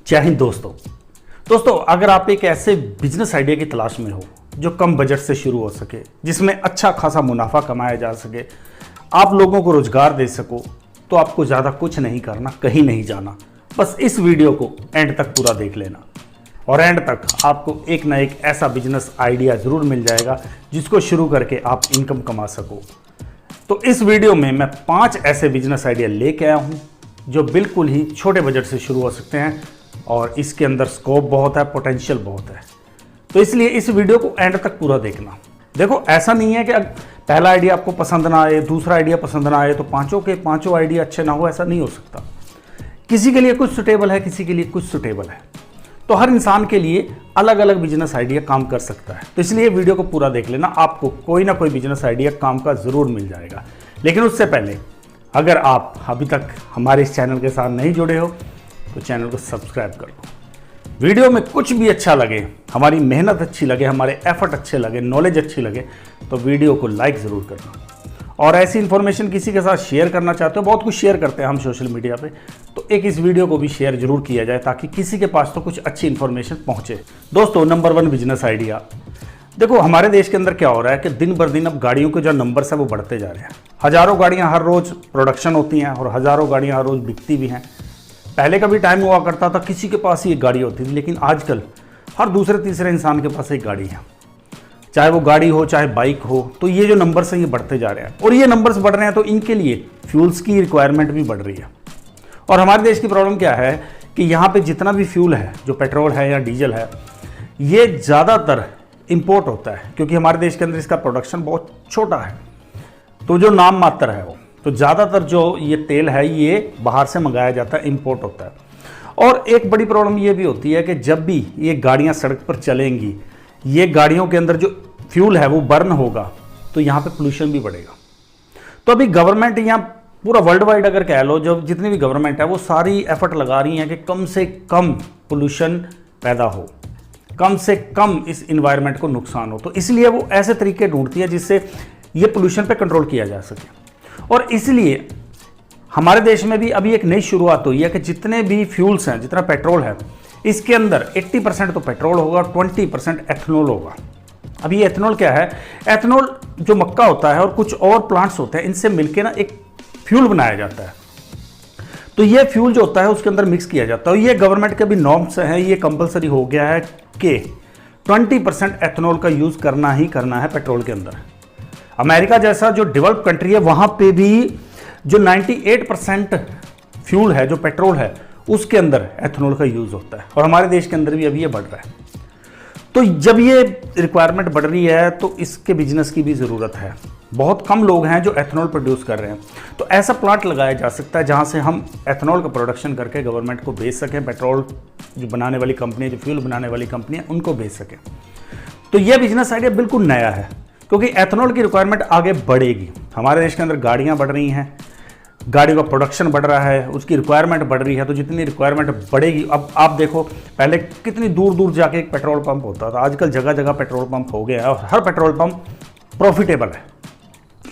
जय हिंद दोस्तों अगर आप एक ऐसे बिजनेस आइडिया की तलाश में हो जो कम बजट से शुरू हो सके, जिसमें अच्छा खासा मुनाफा कमाया जा सके, आप लोगों को रोजगार दे सको, तो आपको ज़्यादा कुछ नहीं करना, कहीं नहीं जाना। बस इस वीडियो को एंड तक पूरा देख लेना और एंड तक आपको एक ना एक ऐसा बिजनेस आइडिया ज़रूर मिल जाएगा जिसको शुरू करके आप इनकम कमा सको। तो इस वीडियो में मैं 5 ऐसे बिजनेस आइडिया लेके आया हूँ जो बिल्कुल ही छोटे बजट से शुरू हो सकते हैं और इसके अंदर स्कोप बहुत है, पोटेंशियल बहुत है। तो इसलिए इस वीडियो को एंड तक पूरा देखना। देखो, ऐसा नहीं है कि पहला आइडिया आपको पसंद ना आए, दूसरा आइडिया पसंद ना आए तो पांचों के पांचों आइडिया अच्छे ना हो, ऐसा नहीं हो सकता। किसी के लिए कुछ सुटेबल है, किसी के लिए कुछ सुटेबल है। तो हर इंसान के लिए अलग अलग बिजनेस आइडिया काम कर सकता है। तो इसलिए वीडियो को पूरा देख लेना, आपको कोई ना कोई बिजनेस आइडिया काम का ज़रूर मिल जाएगा। लेकिन उससे पहले अगर आप अभी तक हमारे इस चैनल के साथ नहीं जुड़े हो तो चैनल को सब्सक्राइब कर लो। वीडियो में कुछ भी अच्छा लगे, हमारी मेहनत अच्छी लगे, हमारे एफर्ट अच्छे लगे, नॉलेज अच्छी लगे तो वीडियो को लाइक ज़रूर करना। और ऐसी इन्फॉर्मेशन किसी के साथ शेयर करना चाहते हो, बहुत कुछ शेयर करते हैं हम सोशल मीडिया पे, तो एक इस वीडियो को भी शेयर जरूर किया जाए ताकि किसी के पास तो कुछ अच्छी इन्फॉर्मेशन पहुँचे। दोस्तों, नंबर 1 बिजनेस आइडिया। देखो, हमारे देश के अंदर क्या हो रहा है कि दिन बर दिन अब गाड़ियों के जो नंबर्स है वो बढ़ते जा रहे हैं। हज़ारों गाड़ियाँ हर रोज़ प्रोडक्शन होती हैं और हज़ारों गाड़ियाँ हर रोज़ बिकती भी हैं। पहले का भी टाइम हुआ करता था किसी के पास ही एक गाड़ी होती थी, लेकिन आजकल हर दूसरे तीसरे इंसान के पास एक गाड़ी है। चाहे वो गाड़ी हो चाहे बाइक हो, तो ये जो नंबर्स हैं ये बढ़ते जा रहे हैं और ये नंबर्स बढ़ रहे हैं तो इनके लिए फ्यूल्स की रिक्वायरमेंट भी बढ़ रही है। और हमारे देश की प्रॉब्लम क्या है कि यहाँ पे जितना भी फ्यूल है, जो पेट्रोल है या डीजल है, ये ज़्यादातर इंपोर्ट होता है क्योंकि हमारे देश के अंदर इसका प्रोडक्शन बहुत छोटा है। तो जो नाम मात्र है वो, तो ज़्यादातर जो ये तेल है ये बाहर से मंगाया जाता है, इंपोर्ट होता है। और एक बड़ी प्रॉब्लम ये भी होती है कि जब भी ये गाड़ियाँ सड़क पर चलेंगी, ये गाड़ियों के अंदर जो फ्यूल है वो बर्न होगा तो यहाँ पे पोल्यूशन भी बढ़ेगा। तो अभी गवर्नमेंट यहाँ पूरा वर्ल्ड वाइड अगर कह लो, जो जितनी भी गवर्नमेंट है वो सारी एफर्ट लगा रही हैं कि कम से कम पोल्यूशन पैदा हो, कम से कम इस इन्वायरमेंट को नुकसान हो। तो इसलिए वो ऐसे तरीके ढूंढती है जिससे ये पोल्यूशन पे कंट्रोल किया जा सके। और इसलिए हमारे देश में भी अभी एक नई शुरुआत हुई है कि जितने भी फ्यूल्स हैं, जितना पेट्रोल है, इसके अंदर 80% तो पेट्रोल होगा और 20% एथनॉल होगा। अब ये एथनॉल क्या है? एथनॉल जो मक्का होता है और कुछ और प्लांट्स होते हैं, इनसे मिलकर ना एक फ्यूल बनाया जाता है। तो ये फ्यूल जो होता है उसके अंदर मिक्स किया जाता है। और ये गवर्नमेंट के भी नॉर्म्स हैं, ये कंपलसरी हो गया है कि 20% एथनॉल का यूज़ करना ही करना है पेट्रोल के अंदर। अमेरिका जैसा जो डेवलप कंट्री है वहाँ पे भी जो 98% फ्यूल है, जो पेट्रोल है, उसके अंदर एथनॉल का यूज़ होता है। और हमारे देश के अंदर भी अभी ये बढ़ रहा है। तो जब ये रिक्वायरमेंट बढ़ रही है तो इसके बिजनेस की भी ज़रूरत है। बहुत कम लोग हैं जो एथनॉल प्रोड्यूस कर रहे हैं। तो ऐसा प्लांट लगाया जा सकता है जहाँ से हम एथनॉल का प्रोडक्शन करके गवर्नमेंट को बेच सकें, पेट्रोल जो बनाने वाली कंपनी, जो फ्यूल बनाने वाली कंपनी है, उनको बेच सकें। तो ये बिजनेस आइडिया बिल्कुल नया है क्योंकि एथनॉल की रिक्वायरमेंट आगे बढ़ेगी। हमारे देश के अंदर गाड़ियाँ बढ़ रही हैं, गाड़ियों का प्रोडक्शन बढ़ रहा है, उसकी रिक्वायरमेंट बढ़ रही है। तो जितनी रिक्वायरमेंट बढ़ेगी, अब आप देखो पहले कितनी दूर दूर जाके एक पेट्रोल पंप होता था, आजकल जगह जगह पेट्रोल पंप हो गया है और हर पेट्रोल पंप प्रॉफिटेबल है,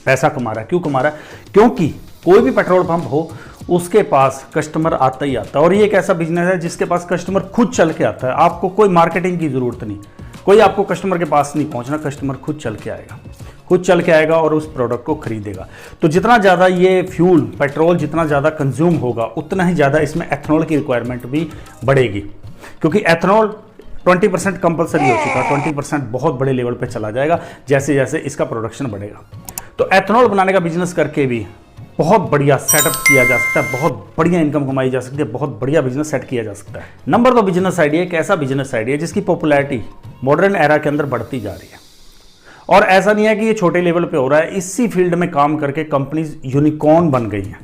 पैसा कमा रहा है। क्यों कमा रहा है? क्योंकि कोई भी पेट्रोल पंप हो उसके पास कस्टमर आता ही आता है। और ये एक ऐसा बिजनेस है जिसके पास कस्टमर खुद चल के आता है। आपको कोई मार्केटिंग की ज़रूरत नहीं, कोई आपको कस्टमर के पास नहीं पहुंचना, कस्टमर खुद चल के आएगा, खुद चल के आएगा और उस प्रोडक्ट को खरीदेगा। तो जितना ज़्यादा ये फ्यूल, पेट्रोल जितना ज़्यादा कंज्यूम होगा, उतना ही ज़्यादा इसमें एथनॉल की रिक्वायरमेंट भी बढ़ेगी क्योंकि एथनॉल 20% कंपलसरी हो चुका है। 20% बहुत बड़े लेवल पे चला जाएगा जैसे जैसे इसका प्रोडक्शन बढ़ेगा। तो एथनॉल बनाने का बिजनेस करके भी बहुत बढ़िया सेटअप किया जा सकता है, बहुत बढ़िया इनकम कमाई जा सकती है, बहुत बढ़िया बिजनेस सेट किया जा सकता है। नंबर 2 बिजनेस आइडिया एक ऐसा बिजनेस आइडिया जिसकी पॉपुलैरिटी मॉडर्न एरा के अंदर बढ़ती जा रही है। और ऐसा नहीं है कि ये छोटे लेवल पे हो रहा है, इसी फील्ड में काम करके कंपनीज यूनिकॉर्न बन गई हैं,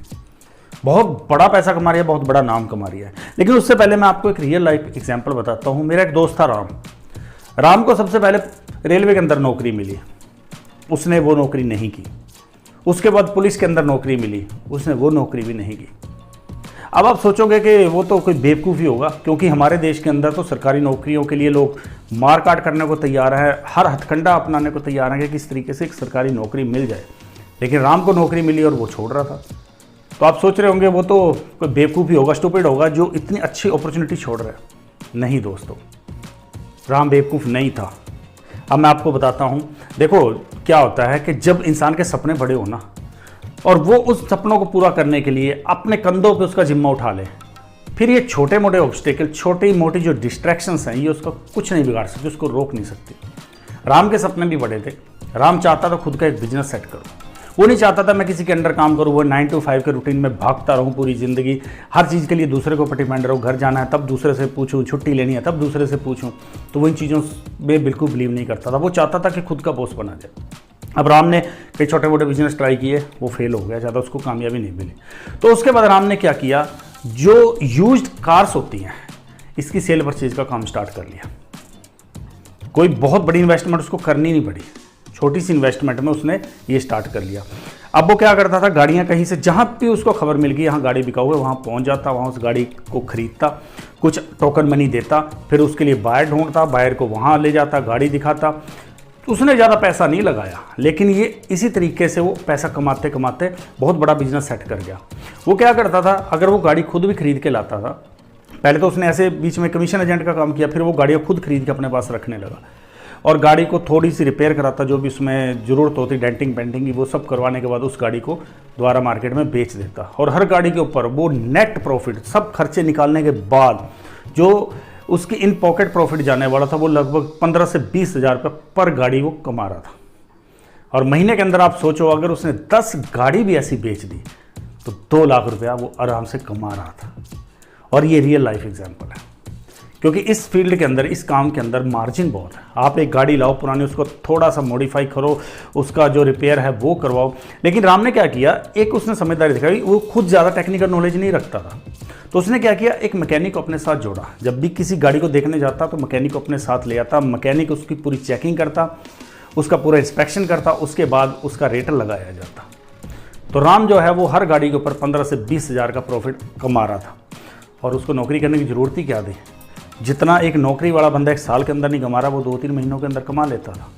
बहुत बड़ा पैसा कमा रही है, बहुत बड़ा नाम कमा रही है। लेकिन उससे पहले मैं आपको एक रियल लाइफ एग्जाम्पल बताता हूँ। मेरा एक दोस्त था राम को सबसे पहले रेलवे के अंदर नौकरी मिली, उसने वो नौकरी नहीं की। उसके बाद पुलिस के अंदर नौकरी मिली, उसने वो नौकरी भी नहीं की। अब आप सोचोगे कि वो तो कोई बेवकूफ़ी होगा क्योंकि हमारे देश के अंदर तो सरकारी नौकरियों के लिए लोग मार काट करने को तैयार है, हर हथकंडा अपनाने को तैयार है कि किस तरीके से एक सरकारी नौकरी मिल जाए। लेकिन राम को नौकरी मिली और वो छोड़ रहा था। तो आप सोच रहे होंगे वो तो कोई बेवकूफ़ ही होगा, स्टूपिड होगा जो इतनी अच्छी अपॉर्चुनिटी छोड़ रहा है। नहीं दोस्तों, राम बेवकूफ़ नहीं था। अब मैं आपको बताता हूँ। देखो क्या होता है कि जब इंसान के सपने बड़े हो ना, और वो उस सपनों को पूरा करने के लिए अपने कंधों पे उसका जिम्मा उठा ले, फिर ये छोटे मोटे ऑब्स्टेकल, छोटी मोटी जो डिस्ट्रैक्शंस हैं, ये उसका कुछ नहीं बिगाड़ सकते, उसको रोक नहीं सकती। राम के सपने भी बड़े थे। राम चाहता था खुद का एक बिजनेस सेट करो। वो नहीं चाहता था मैं किसी के अंडर काम करूँ, वो 9 to 5 के रूटीन में भागता रहूँ पूरी ज़िंदगी, हर चीज़ के लिए दूसरे को डिपेंड रहूँ। घर जाना है तब दूसरे से पूछूँ, छुट्टी लेनी है तब दूसरे से पूछूँ। तो वो इन चीज़ों में बिल्कुल बिलीव नहीं करता था। वो चाहता था कि खुद का बॉस बना जाए। अब राम ने कई छोटे मोटे बिजनेस ट्राई किए, वो फेल हो गया, ज़्यादा उसको कामयाबी नहीं मिली। तो उसके बाद राम ने क्या किया, जो यूज्ड कार्स होती हैं इसकी सेल परचेज का काम स्टार्ट कर लिया। कोई बहुत बड़ी इन्वेस्टमेंट उसको करनी नहीं पड़ी, छोटी सी इन्वेस्टमेंट में उसने ये स्टार्ट कर लिया। अब वो क्या करता था, गाड़ियाँ कहीं से जहाँ भी उसको खबर मिल गई यहाँ गाड़ी बिका हुआ है, वहाँ पहुँच जाता, वहाँ उस गाड़ी को खरीदता, कुछ टोकन मनी देता, फिर उसके लिए बायर ढूंढता, बायर को वहाँ ले जाता, गाड़ी दिखाता। उसने ज़्यादा पैसा नहीं लगाया, लेकिन ये इसी तरीके से वो पैसा कमाते कमाते बहुत बड़ा बिजनेस सेट कर गया। वो क्या करता था, अगर वो गाड़ी खुद भी खरीद के लाता था, पहले तो उसने ऐसे बीच में कमीशन एजेंट का काम किया, फिर वो गाड़ियाँ खुद खरीद के अपने पास रखने लगा और गाड़ी को थोड़ी सी रिपेयर कराता, जो भी उसमें ज़रूरत होती, डेंटिंग पेंटिंग की, वो सब करवाने के बाद उस गाड़ी को दोबारा मार्केट में बेच देता। और हर गाड़ी के ऊपर वो नेट प्रॉफिट, सब खर्चे निकालने के बाद जो उसकी इन पॉकेट प्रॉफिट जाने वाला था, वो लगभग 15 से 20 हज़ार रुपये पर गाड़ी वो कमा रहा था। और महीने के अंदर आप सोचो, अगर उसने 10 गाड़ी भी ऐसी बेच दी तो 2 लाख रुपया वो आराम से कमा रहा था। और ये रियल लाइफ एग्जाम्पल है, क्योंकि इस फील्ड के अंदर, इस काम के अंदर मार्जिन बहुत है। आप एक गाड़ी लाओ पुरानी, उसको थोड़ा सा मॉडिफाई करो, उसका जो रिपेयर है वो करवाओ। लेकिन राम ने क्या किया, एक उसने समझदारी दिखाई। वो खुद ज़्यादा टेक्निकल नॉलेज नहीं रखता था, तो उसने क्या किया, एक मैकेनिक को अपने साथ जोड़ा। जब भी किसी गाड़ी को देखने जाता तो मैकेनिक को अपने साथ ले आता, मैकेनिक उसकी पूरी चेकिंग करता, उसका पूरा इंस्पेक्शन करता, उसके बाद उसका रेट लगाया जाता। तो राम जो है वो हर गाड़ी के ऊपर 15 से 20 हज़ार का प्रॉफिट कमा रहा था। और उसको नौकरी करने की ज़रूरत ही क्या थी, जितना एक नौकरी वाला बंदा 1 साल के अंदर नहीं कमा रहा, वो 2-3 महीनों के अंदर कमा लेता था।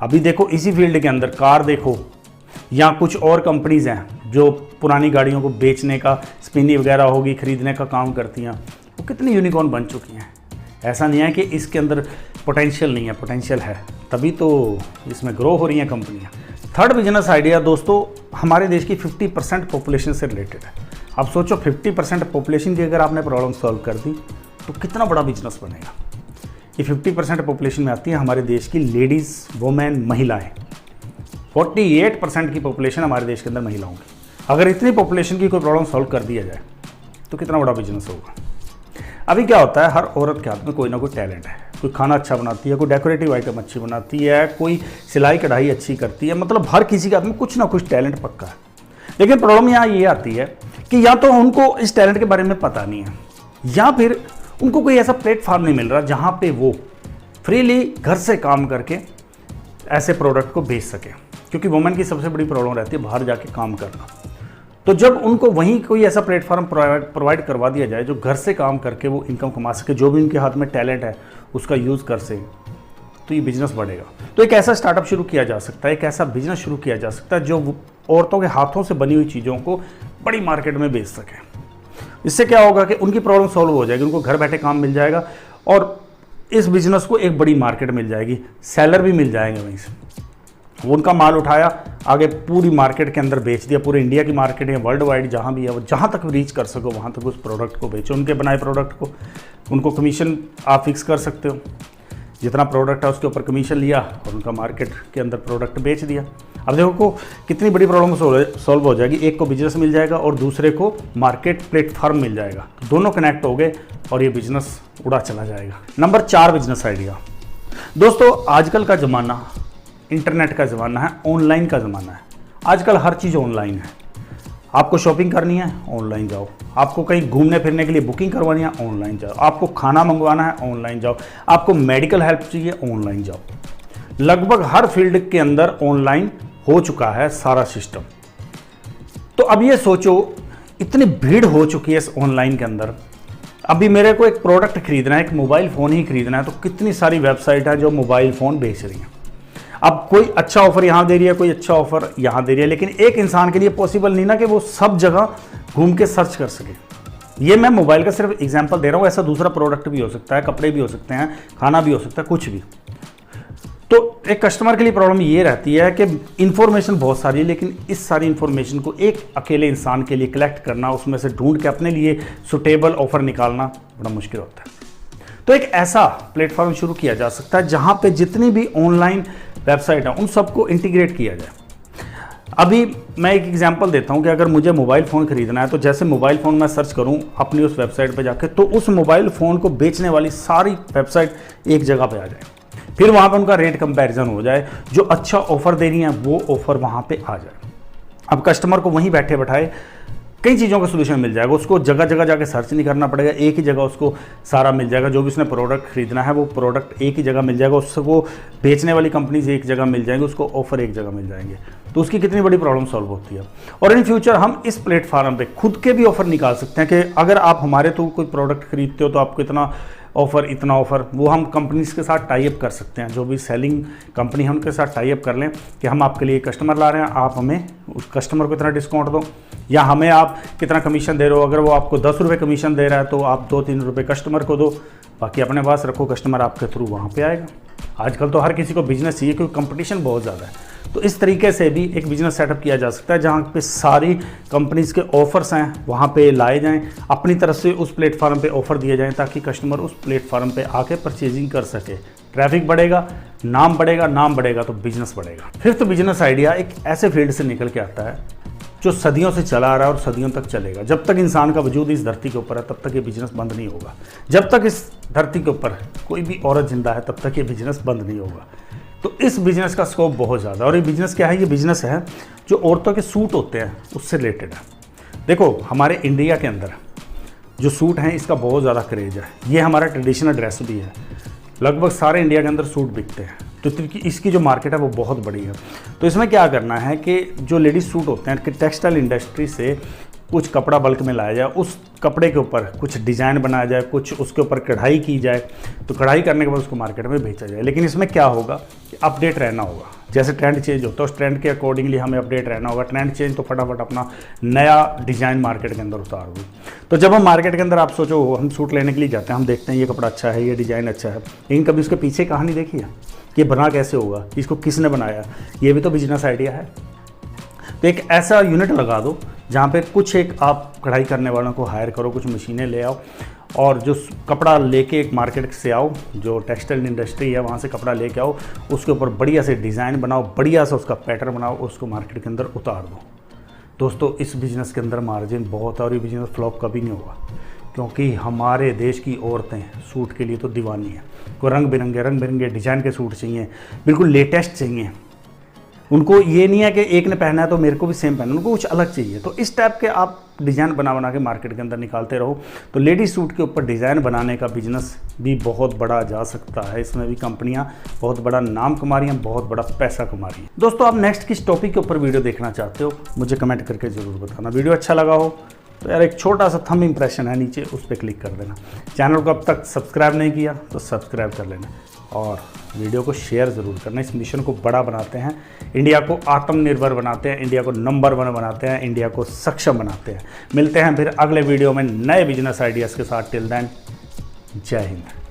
अभी देखो इसी फील्ड के अंदर कार देखो, या कुछ और कंपनीज़ हैं जो पुरानी गाड़ियों को बेचने का, स्पिनी वगैरह होगी, खरीदने का काम करती हैं, वो कितनी यूनिकॉर्न बन चुकी हैं। ऐसा नहीं है कि इसके अंदर पोटेंशियल नहीं है, पोटेंशियल है, तभी तो इसमें ग्रो हो रही हैं कंपनियाँ। थर्ड बिजनेस आइडिया दोस्तों हमारे देश की 50% पॉपुलेशन से रिलेटेड है। अब सोचो 50% पॉपुलेशन की अगर आपने प्रॉब्लम सॉल्व कर दी तो कितना बड़ा बिजनेस बनेगा। ये 50% पॉपुलेशन में आती है हमारे देश की लेडीज़, वुमेन, महिलाएं। 48% की पॉपुलेशन हमारे देश के अंदर महिलाओं की। अगर इतनी पॉपुलेशन की कोई प्रॉब्लम सॉल्व कर दिया जाए तो कितना बड़ा बिजनेस होगा। अभी क्या होता है, हर औरत के हाथ में कोई ना कोई टैलेंट है। कोई खाना अच्छा बनाती है, कोई डेकोरेटिव आइटम अच्छी बनाती है, कोई सिलाई कढ़ाई अच्छी करती है, मतलब हर किसी के हाथ में कुछ ना कुछ टैलेंट पक्का है। लेकिन प्रॉब्लम यहाँ ये आती है कि या तो उनको इस टैलेंट के बारे में पता नहीं है, या फिर उनको कोई ऐसा प्लेटफॉर्म नहीं मिल रहा जहाँ पे वो फ्रीली घर से काम करके ऐसे प्रोडक्ट को बेच सके। क्योंकि वुमेन की सबसे बड़ी प्रॉब्लम रहती है बाहर जाके काम करना। तो जब उनको वहीं कोई ऐसा प्लेटफॉर्म प्रोवाइड करवा दिया जाए जो घर से काम करके वो इनकम कमा सके, जो भी उनके हाथ में टैलेंट है उसका यूज़ कर सके, तो ये बिजनेस बढ़ेगा। तो एक ऐसा स्टार्टअप शुरू किया जा सकता है, एक ऐसा बिजनेस शुरू किया जा सकता है जो औरतों के हाथों से बनी हुई चीज़ों को बड़ी मार्केट में बेच सके। इससे क्या होगा कि उनकी प्रॉब्लम सॉल्व हो जाएगी, उनको घर बैठे काम मिल जाएगा और इस बिज़नेस को एक बड़ी मार्केट मिल जाएगी, सेलर भी मिल जाएंगे वहीं से। वो उनका माल उठाया, आगे पूरी मार्केट के अंदर बेच दिया, पूरे इंडिया की मार्केट है, वर्ल्ड वाइड जहाँ भी है, वो जहाँ तक रीच कर सको वहाँ तक उस प्रोडक्ट को बेचो, उनके बनाए प्रोडक्ट को। उनको कमीशन आप फिक्स कर सकते हो, जितना प्रोडक्ट है उसके ऊपर कमीशन लिया और उनका मार्केट के अंदर प्रोडक्ट बेच दिया। अब देखो कितनी बड़ी प्रॉब्लम सॉल्व हो जाएगी। एक को बिजनेस मिल जाएगा और दूसरे को मार्केट प्लेटफॉर्म मिल जाएगा, दोनों कनेक्ट हो गए और ये बिजनेस उड़ा चला जाएगा। Number 4 business idea. दोस्तों आजकल का ज़माना इंटरनेट का ज़माना है, ऑनलाइन का ज़माना है। आजकल हर चीज़ ऑनलाइन है। आपको शॉपिंग करनी है ऑनलाइन जाओ, आपको कहीं घूमने फिरने के लिए बुकिंग करवानी है ऑनलाइन जाओ, आपको खाना मंगवाना है ऑनलाइन जाओ, आपको मेडिकल हेल्प चाहिए ऑनलाइन जाओ। लगभग हर फील्ड के अंदर ऑनलाइन हो चुका है सारा सिस्टम। तो अब ये सोचो इतनी भीड़ हो चुकी है इस ऑनलाइन के अंदर। अभी मेरे को एक प्रोडक्ट खरीदना है, एक मोबाइल फ़ोन ही खरीदना है, तो कितनी सारी वेबसाइट है जो मोबाइल फ़ोन बेच रही हैं। अब कोई अच्छा ऑफर यहाँ दे रही है, कोई अच्छा ऑफर यहाँ दे रही है, लेकिन एक इंसान के लिए पॉसिबल नहीं ना कि वो सब जगह घूम के सर्च कर सके। ये मैं मोबाइल का सिर्फ एग्जांपल दे रहा हूँ, ऐसा दूसरा प्रोडक्ट भी हो सकता है, कपड़े भी हो सकते हैं, खाना भी हो सकता है, कुछ भी। तो एक कस्टमर के लिए प्रॉब्लम ये रहती है कि इंफॉर्मेशन बहुत सारी है, लेकिन इस सारी इंफॉर्मेशन को एक अकेले इंसान के लिए कलेक्ट करना, उसमें से ढूंढ के अपने लिए सुटेबल ऑफर निकालना बड़ा मुश्किल होता है। तो एक ऐसा प्लेटफॉर्म शुरू किया जा सकता है जहां पे जितनी भी ऑनलाइन वेबसाइट है उन सबको इंटीग्रेट किया जाए। अभी मैं एक एग्जांपल देता हूं कि अगर मुझे मोबाइल फ़ोन खरीदना है तो जैसे मोबाइल फ़ोन मैं सर्च करूं अपनी उस वेबसाइट पे जाके, तो उस मोबाइल फ़ोन को बेचने वाली सारी वेबसाइट एक जगह पे आ जाए, फिर वहाँ पे उनका रेट कंपैरिजन हो जाए, जो अच्छा ऑफर दे रही हैं वो ऑफर वहाँ पे आ जाए। अब कस्टमर को वहीं बैठे बैठाए कई चीज़ों का सोल्यूशन मिल जाएगा, उसको जगह जगह जाके सर्च नहीं करना पड़ेगा, एक ही जगह उसको सारा मिल जाएगा। जो भी उसने प्रोडक्ट खरीदना है वो प्रोडक्ट एक ही जगह मिल जाएगा, उसको बेचने वाली कंपनीज एक जगह मिल जाएंगी, उसको ऑफर एक जगह मिल जाएंगे। तो उसकी कितनी बड़ी प्रॉब्लम सॉल्व होती है। और इन फ्यूचर हम इस प्लेटफॉर्म पे खुद के भी ऑफर निकाल सकते हैं कि अगर आप हमारे तो कोई प्रोडक्ट खरीदते हो तो आपको इतना ऑफर, वो हम कंपनीज के साथ टाई अप कर सकते हैं। जो भी सेलिंग कंपनी है उनके साथ टाई अप कर लें कि हम आपके लिए कस्टमर ला रहे हैं, आप हमें उस कस्टमर को इतना डिस्काउंट दो, या हमें आप कितना कमीशन दे रहे हो। अगर वो आपको 10 रुपये कमीशन दे रहा है तो आप 2-3 रुपये कस्टमर को दो, बाकी अपने पास रखो, कस्टमर आपके थ्रू वहाँ पे आएगा। आजकल तो हर किसी को बिजनेस चाहिए क्योंकि कंपटीशन बहुत ज़्यादा है। तो इस तरीके से भी एक बिजनेस सेटअप किया जा सकता है जहाँ पे सारी कंपनीज के ऑफर्स हैं वहाँ पे लाए जाएं, अपनी तरफ से उस प्लेटफॉर्म पे ऑफर दिए जाएं ताकि कस्टमर उस प्लेटफॉर्म पे आके परचेजिंग कर सके। ट्रैफिक बढ़ेगा, नाम बढ़ेगा तो बिजनेस बढ़ेगा। फिफ्थ बिजनेस आइडिया एक ऐसे फील्ड से निकल के आता है जो सदियों से चला आ रहा है और सदियों तक चलेगा। जब तक इंसान का वजूद इस धरती के ऊपर है तब तक ये बिजनेस बंद नहीं होगा। जब तक इस धरती के ऊपर कोई भी औरत जिंदा है तब तक ये बिजनेस बंद नहीं होगा। तो इस बिजनेस का स्कोप बहुत ज़्यादा। और ये बिजनेस क्या है? ये बिजनेस है जो औरतों के सूट होते हैं उससे रिलेटेड है। देखो हमारे इंडिया के अंदर जो सूट हैं इसका बहुत ज़्यादा क्रेज है, ये हमारा ट्रेडिशनल ड्रेस भी है। लगभग सारे इंडिया के अंदर सूट बिकते हैं, तो इसकी जो मार्केट है वो बहुत बड़ी है। तो इसमें क्या करना है कि जो लेडीज सूट होते हैं कि टेक्सटाइल इंडस्ट्री से कुछ कपड़ा बल्क में लाया जाए, उस कपड़े के ऊपर कुछ डिज़ाइन बनाया जाए, कुछ उसके ऊपर कढ़ाई की जाए, तो कढ़ाई करने के बाद उसको मार्केट में बेचा जाए। लेकिन इसमें क्या होगा कि अपडेट रहना होगा। जैसे ट्रेंड चेंज होता है उस ट्रेंड के अकॉर्डिंगली हमें अपडेट रहना होगा। ट्रेंड चेंज तो फटाफट अपना नया डिज़ाइन मार्केट के अंदर उतार दो। तो जब हम मार्केट के अंदर आप सोचो हम सूट लेने के लिए जाते हैं, हम देखते हैं ये कपड़ा अच्छा है, ये डिज़ाइन अच्छा है, लेकिन कभी उसके पीछे कहानी देखी है कि ये बना कैसे होगा, इसको किसने बनाया, ये भी तो बिजनेस आइडिया है। तो एक ऐसा यूनिट लगा दो जहाँ पे कुछ एक आप कढ़ाई करने वालों को हायर करो, कुछ मशीनें ले आओ और जो कपड़ा लेके एक मार्केट से आओ, जो टेक्सटाइल इंडस्ट्री है वहाँ से कपड़ा लेके आओ, उसके ऊपर बढ़िया से डिज़ाइन बनाओ, बढ़िया सा उसका पैटर्न बनाओ, उसको मार्केट के अंदर उतार दो। दोस्तों इस बिज़नेस के अंदर मार्जिन बहुत है और ये बिज़नेस फ्लॉप कभी नहीं होगा, क्योंकि हमारे देश की औरतें सूट के लिए तो दीवानी हैं। को रंग बिरंगे डिज़ाइन के सूट चाहिए, बिल्कुल लेटेस्ट चाहिए। उनको ये नहीं है कि एक ने पहना है तो मेरे को भी सेम पहनना, उनको कुछ अलग चाहिए। तो इस टाइप के आप डिज़ाइन बना के मार्केट के अंदर निकालते रहो तो लेडीज सूट के ऊपर डिज़ाइन बनाने का बिजनेस भी बहुत बड़ा जा सकता है। इसमें भी कंपनियां बहुत बड़ा नाम कमा रही हैं, बहुत बड़ा पैसा कमा रही हैं। दोस्तों आप नेक्स्ट किस टॉपिक के ऊपर वीडियो देखना चाहते हो मुझे कमेंट करके ज़रूर बताना। वीडियो अच्छा लगा हो तो यार एक छोटा सा थंब इम्प्रेशन है नीचे, उस पर क्लिक कर देना। चैनल को अब तक सब्सक्राइब नहीं किया तो सब्सक्राइब कर लेना और वीडियो को शेयर ज़रूर करना। इस मिशन को बड़ा बनाते हैं, इंडिया को आत्मनिर्भर बनाते हैं, इंडिया को नंबर 1 बनाते हैं, इंडिया को सक्षम बनाते हैं। मिलते हैं फिर अगले वीडियो में नए बिजनेस आइडियाज़ के साथ। टिल देन जय हिंद।